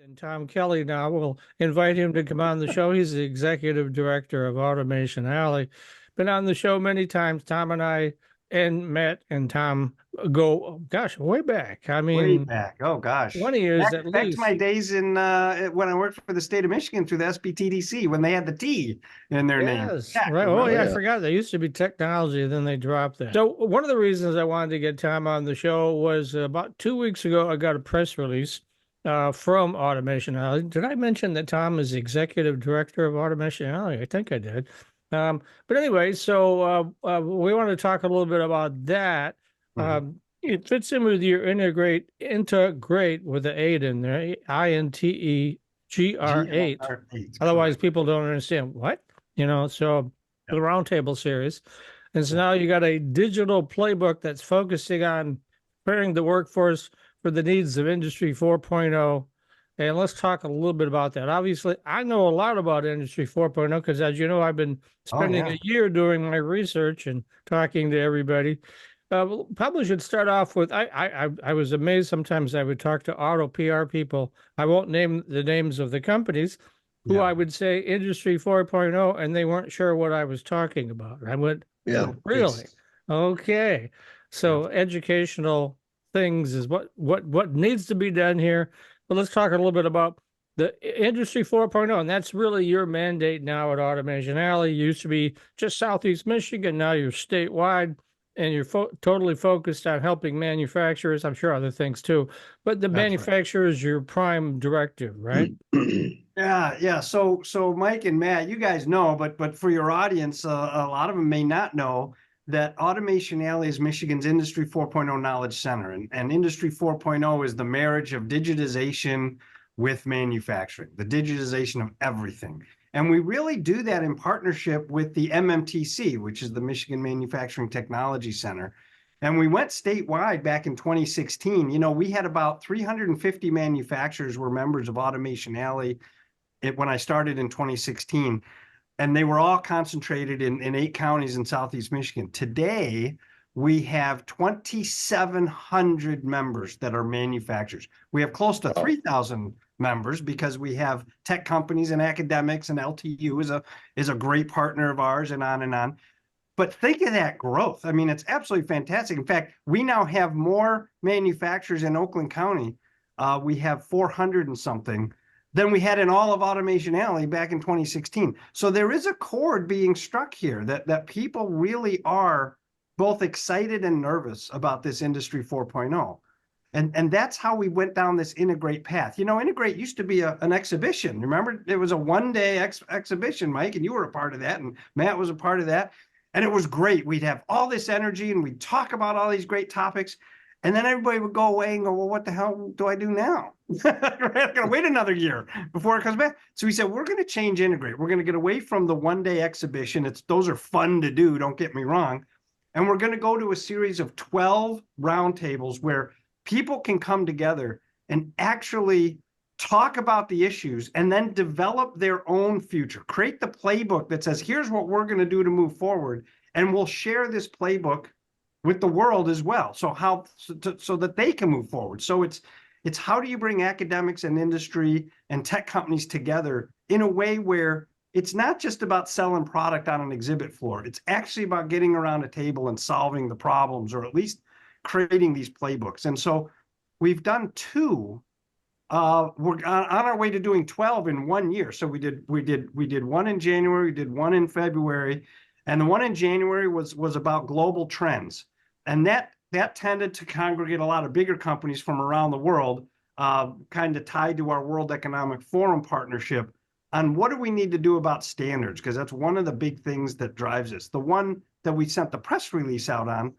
And Tom Kelly now. We'll invite him to come on the show. He's the executive director of Automation Alley. Been on the show many times. Tom and I and Matt and Tom go, gosh, way back. I Way mean, back. Oh gosh. 20 years at Back to my least. days in when I worked for the state of Michigan through the SBTDC when they had the T in their name. Yes, Yeah, I right. Oh, remember yeah, I that. forgot. There used to be technology, and then they dropped that. So, one of the reasons I wanted to get Tom on the show was about 2 weeks ago, I got a press release from Automation Alley. Did I mention that Tom is the executive director of Automation Alley? I think I did. But anyway, so we want to talk a little bit about that. Mhm. It fits in with your integrate with the 8 in there, Integr8. GR8, Otherwise, correct. people don't understand what, so the Yep. Roundtable Series. And so Yep. now you got a digital playbook that's focusing on preparing the workforce for the needs of Industry 4.0. And let's talk a little bit about that. Obviously, I know a lot about Industry 4.0 because, as you know, I've been Oh spending yeah. a year doing my research and talking to everybody. Probably should start off with I was amazed sometimes I would talk to auto PR people. I won't name the names of the companies who Yeah. I would say Industry 4.0, and they weren't sure what I was talking about. I went, Yeah. really? Okay. Yeah. So educational things is what needs to be done here. But let's talk a little bit about the Industry 4.0, and that's really your mandate now at Automation Alley. You used to be just Southeast Michigan, now you're statewide, and you're totally focused on helping manufacturers. I'm sure other things too, but the That's right. manufacturer is your prime directive, right? Yeah, yeah. So Mike and Matt, you guys know, but for your audience, a lot of them may not know that Automation Alley is Michigan's Industry 4.0 Knowledge Center, and Industry 4.0 is the marriage of digitization with manufacturing, the digitization of everything. And we really do that in partnership with the MMTC, which is the Michigan Manufacturing Technology Center. And we went statewide back in 2016. We had about 350 manufacturers were members of Automation Alley when I started in 2016, and they were all concentrated in 8 counties in Southeast Michigan. Today, we have 2,700 members that are manufacturers. We have close to 3,000 members because we have tech companies and academics, and LTU is a great partner of ours, and on and on. But think of that growth. I mean, it's absolutely fantastic. In fact, we now have more manufacturers in Oakland County. We have 400 and something than we had in all of Automation Alley back in 2016. So there is a chord being struck here that people really are both excited and nervous about this Industry 4.0. And that's how we went down this Integrate path. Integrate used to be an exhibition. Remember, it was a one-day exhibition, Mike, and you were a part of that, and Matt was a part of that. And it was great. We'd have all this energy, and we'd talk about all these great topics. And then everybody would go away and go, well, what the hell do I do now? I'm going to wait another year before it comes back. So we said, we're going to change Integrate. We're going to get away from the one-day exhibition. Those are fun to do, don't get me wrong. And we're going to go to a series of 12 roundtables where people can come together and actually talk about the issues and then develop their own future. Create the playbook that says, here's what we're going to do to move forward. And we'll share this playbook with the world as well. So that they can move forward. So it's how do you bring academics and industry and tech companies together in a way where it's not just about selling product on an exhibit floor. It's actually about getting around a table and solving the problems, or at least creating these playbooks. And so we've done 2. We're on our way to doing 12 in 1 year. So we did one in January, we did one in February, and the one in January was about global trends. And that tended to congregate a lot of bigger companies from around the world, kind of tied to our World Economic Forum partnership on what do we need to do about standards, because that's one of the big things that drives us. The one that we sent the press release out on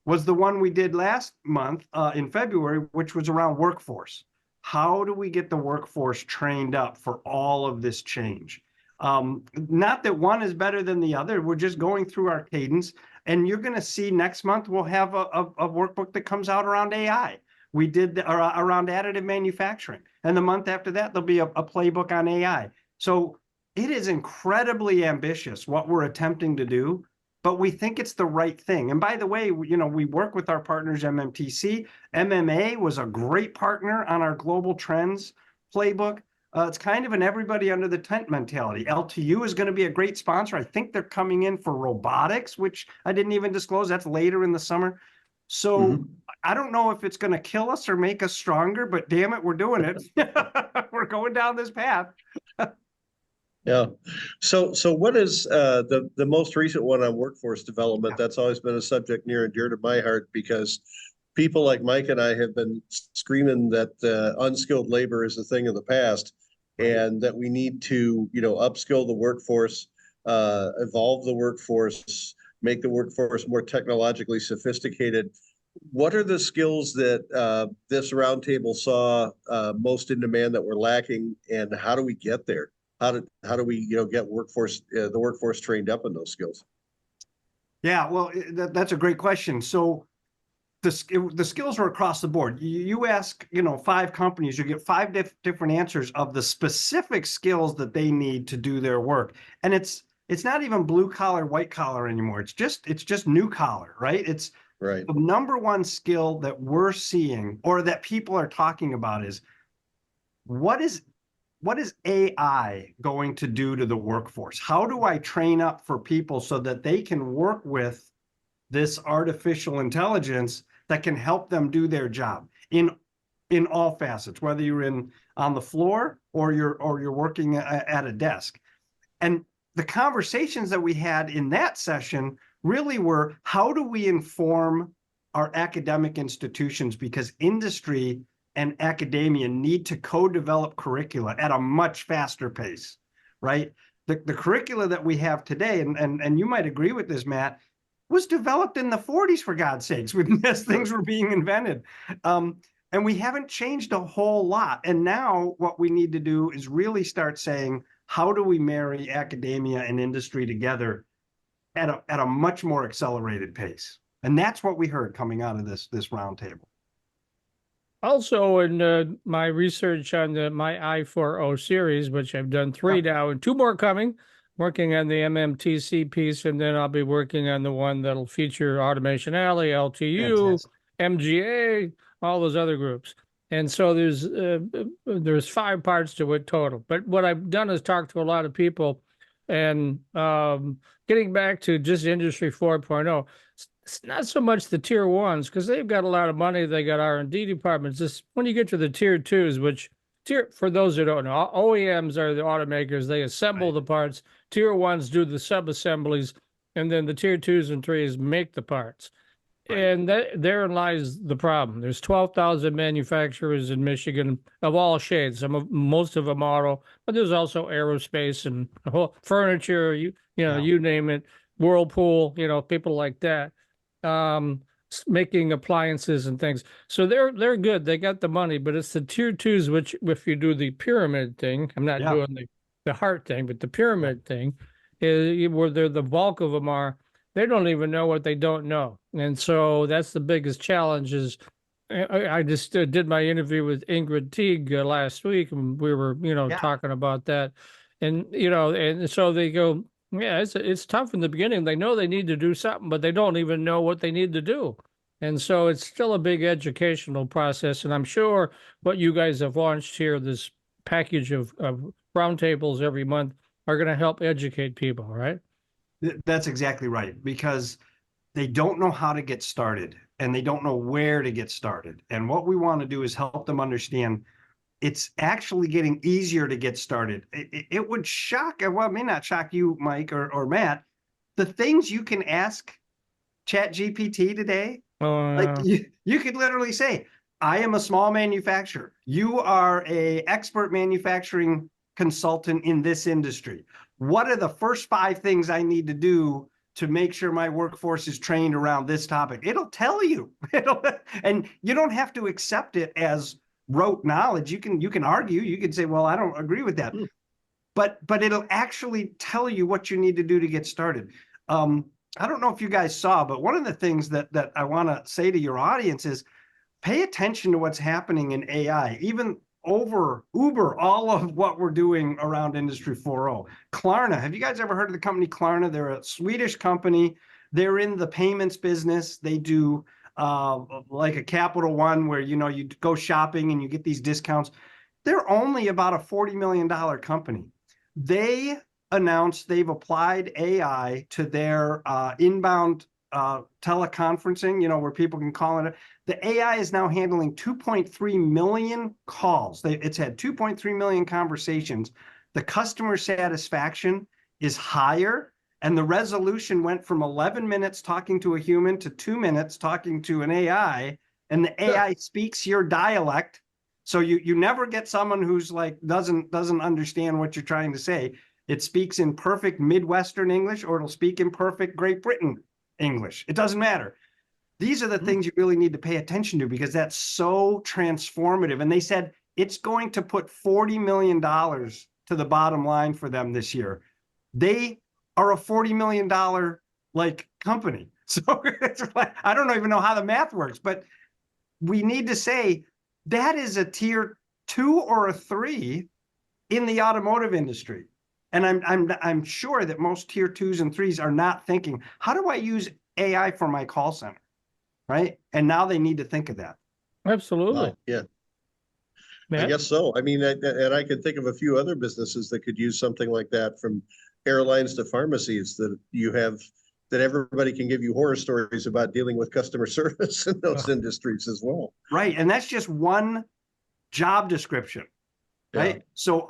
was the one we did last month in February, which was around workforce. How do we get the workforce trained up for all of this change? Not that one is better than the other. We're just going through our cadence. And you're going to see next month we'll have a workbook that comes out around AI. We did around additive manufacturing. And the month after that, there'll be a playbook on AI. So it is incredibly ambitious what we're attempting to do, but we think it's the right thing. And by the way, we work with our partners, MMTC. MMA was a great partner on our global trends Playbook. It's kind of an everybody under the tent mentality. LTU is going to be a great sponsor. I think they're coming in for robotics, which I didn't even disclose. That's later in the summer. So I don't know if it's going to kill us or make us stronger, but damn it, we're doing it. We're going down this path. Yeah. So what is the most recent one on workforce development? That's always been a subject near and dear to my heart because people like Mike and I have been screaming that unskilled labor is a thing of the past, and that we need to, upskill the workforce, evolve the workforce, make the workforce more technologically sophisticated. What are the skills that this roundtable saw most in demand that we're lacking, and how do we get there? How do we get the workforce trained up in those skills? Yeah, well, that's a great question. So the skills are across the board. You ask, 5 companies, you get 5 different answers of the specific skills that they need to do their work. And it's not even blue collar, white collar anymore. It's just new collar, right? It's right. The number one skill that we're seeing or that people are talking about is what is AI going to do to the workforce? How do I train up for people so that they can work with this artificial intelligence that can help them do their job in all facets, whether you're on the floor or you're working at a desk? And the conversations that we had in that session really were, how do we inform our academic institutions? Because industry and academia need to co-develop curricula at a much faster pace, right? The curricula that we have today, and you might agree with this, Matt, was developed in the 40s, for God's sakes, when these things were being invented. And we haven't changed a whole lot. And now what we need to do is really start saying, how do we marry academia and industry together at a much more accelerated pace? And that's what we heard coming out of this roundtable. Also, in my research on the My I4O series, which I've done 3 now and 2 more coming, working on the MMTC piece, and then I'll be working on the one that'll feature Automation Alley, LTU, MGA, all those other groups. And so there's 5 parts to it total. But what I've done is talk to a lot of people, and getting back to just Industry 4.0, it's not so much the tier 1s because they've got a lot of money. They got R&D departments. This, when you get to the tier 2s, which for those who don't know, OEMs are the automakers. They assemble the parts. Tier 1s do the sub-assemblies, and then the tier 2s and 3s make the parts. And therein lies the problem. There's 12,000 manufacturers in Michigan of all shades. Most of them auto, but there's also aerospace and whole furniture. You name it. Whirlpool. People like that, making appliances and things. So they're good. They got the money, but it's the tier 2s, which, if you do the pyramid thing, I'm not doing the heart thing, but the pyramid thing is where the bulk of them are. They don't even know what they don't know. And so that's the biggest challenge. Is I just did my interview with Integr8 last week, and we were, talking about that. And, and so they go, yeah, it's tough in the beginning. They know they need to do something, but they don't even know what they need to do. And so it's still a big educational process. And I'm sure what you guys have launched here, this package of roundtables every month, are going to help educate people, right? That's exactly right, because they don't know how to get started and they don't know where to get started. And what we want to do is help them understand it's actually getting easier to get started. It would shock, well, it may not shock you, Mike or Matt, the things you can ask ChatGPT today. Like you could literally say, I am a small manufacturer. You are an expert manufacturing consultant in this industry. What are the first 5 things I need to do to make sure my workforce is trained around this topic? It'll tell you. And you don't have to accept it as rote knowledge. You can argue. You can say, well, I don't agree with that. But it'll actually tell you what you need to do to get started. I don't know if you guys saw, but one of the things that I want to say to your audience is pay attention to what's happening in AI, even over Uber, all of what we're doing around Industry 4.0. Klarna, have you guys ever heard of the company Klarna? They're a Swedish company. They're in the payments business. They do like a Capital One where, you go shopping and you get these discounts. they're only about a $40 million company. They announced they've applied AI to their inbound teleconferencing, you know, where people can call it. The AI is now handling 2.3 million calls. It's had 2.3 million conversations. The customer satisfaction is higher, and the resolution went from 11 minutes talking to a human to 2 minutes talking to an AI, and the AI speaks your dialect. So you never get someone who's like doesn't understand what you're trying to say. It speaks in perfect Midwestern English, or it'll speak in perfect Great Britain English. It doesn't matter. These are the things you really need to pay attention to, because that's so transformative. And they said it's going to put $40 million to the bottom line for them this year. They are a $40 million like company. So it's like, I don't even know how the math works, but we need to say that is a tier 2 or a 3 in the automotive industry. And I'm sure that most tier 2s and 3s are not thinking, how do I use AI for my call center? Right. And now they need to think of that. Absolutely. Wow, yeah. Matt? I guess so. I mean, and I can think of a few other businesses that could use something like that, from airlines to pharmacies, that you have, that everybody can give you horror stories about dealing with customer service in those industries as well. Right. And that's just one job description. Right. Yeah. So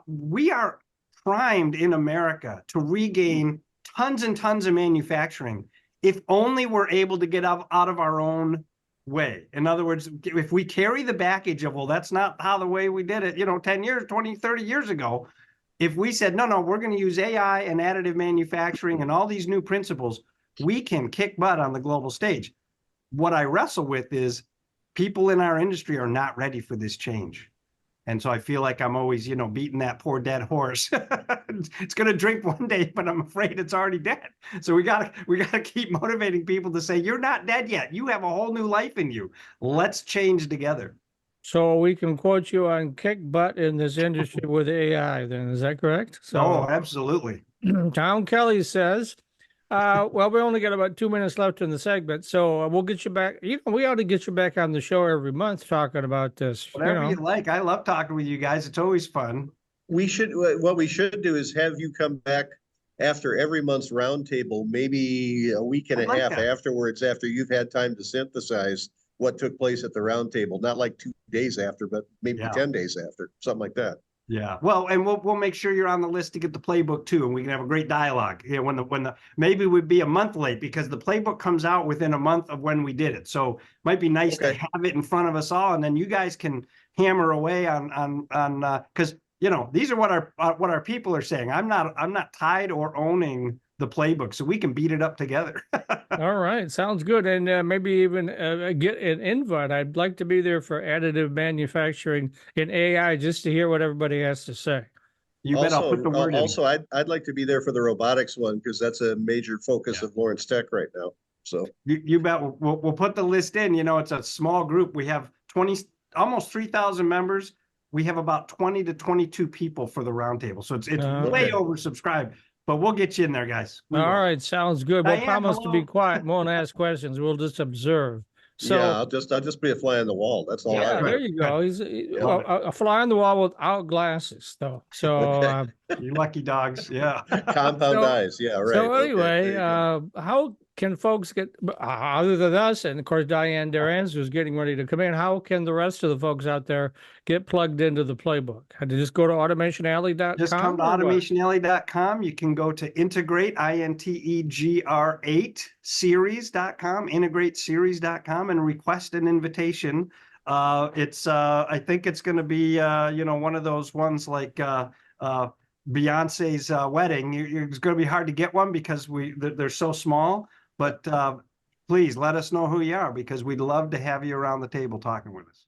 we are primed in America to regain tons and tons of manufacturing if only we're able to get out of our own way. In other words, if we carry the baggage of, well, that's not how the way we did it, you know, 10 years, 20, 30 years ago, if we said, no, we're going to use AI and additive manufacturing and all these new principles, we can kick butt on the global stage. What I wrestle with is people in our industry are not ready for this change. And so I feel like I'm always, you know, beating that poor dead horse. It's going to drink one day, but I'm afraid it's already dead. So we gotta keep motivating people to say, you're not dead yet. You have a whole new life in you. Let's change together. So we can quote you on kick butt in this industry with AI then, is that correct? So Oh, absolutely. Tom Kelly says, well, we only got about 2 minutes left in the segment, so we'll get you back. You know, we ought to get you back on the show every month talking about this. Whatever you like. I love talking with you guys. It's always fun. What we should do is have you come back after every month's roundtable, maybe a week and a half afterwards, after you've had time to synthesize what took place at the roundtable. Not like 2 days after, but maybe 10 days after, something like that. Yeah. Well, and we'll make sure you're on the list to get the playbook too, and we can have a great dialogue. You know, when the maybe we'd be a month late, because the playbook comes out within a month of when we did it. So it might be nice to have it in front of us all, and then you guys can hammer away on because you know, these are what our people are saying. I'm not tied or owning the playbook, so we can beat it up together. All right, sounds good. And maybe even get an invite. I'd like to be there for additive manufacturing in AI, just to hear what everybody has to say. You bet. I'll put the word in. Also, I'd like to be there for the robotics one, because that's a major focus of Lawrence Tech right now. So you bet. We'll put the list in. You know, it's a small group. We have almost 3,000 members. We have about 20 to 22 people for the roundtable, so it's way oversubscribed. But we'll get you in there, guys. All right, sounds good. Diane, we'll promise to be quiet. Won't ask questions. We'll just observe. So yeah, I'll just be a fly on the wall. That's all. Yeah, there you go. He's a fly on the wall without glasses, though. So you lucky dogs. Yeah. Compound eyes. Yeah, right. So anyway, how can folks get, other than us, and of course Diane Durans, who's getting ready to come in, how can the rest of the folks out there get plugged into the playbook? Had to just go to automationalley.com? Just come to automationalley.com. You can go to Integr8, Integr8 series.com, Integr8series.com, and request an invitation. It's I think it's going to be you know, one of those ones like Beyonce's wedding. It's going to be hard to get one because they're so small. But please let us know who you are, because we'd love to have you around the table talking with us.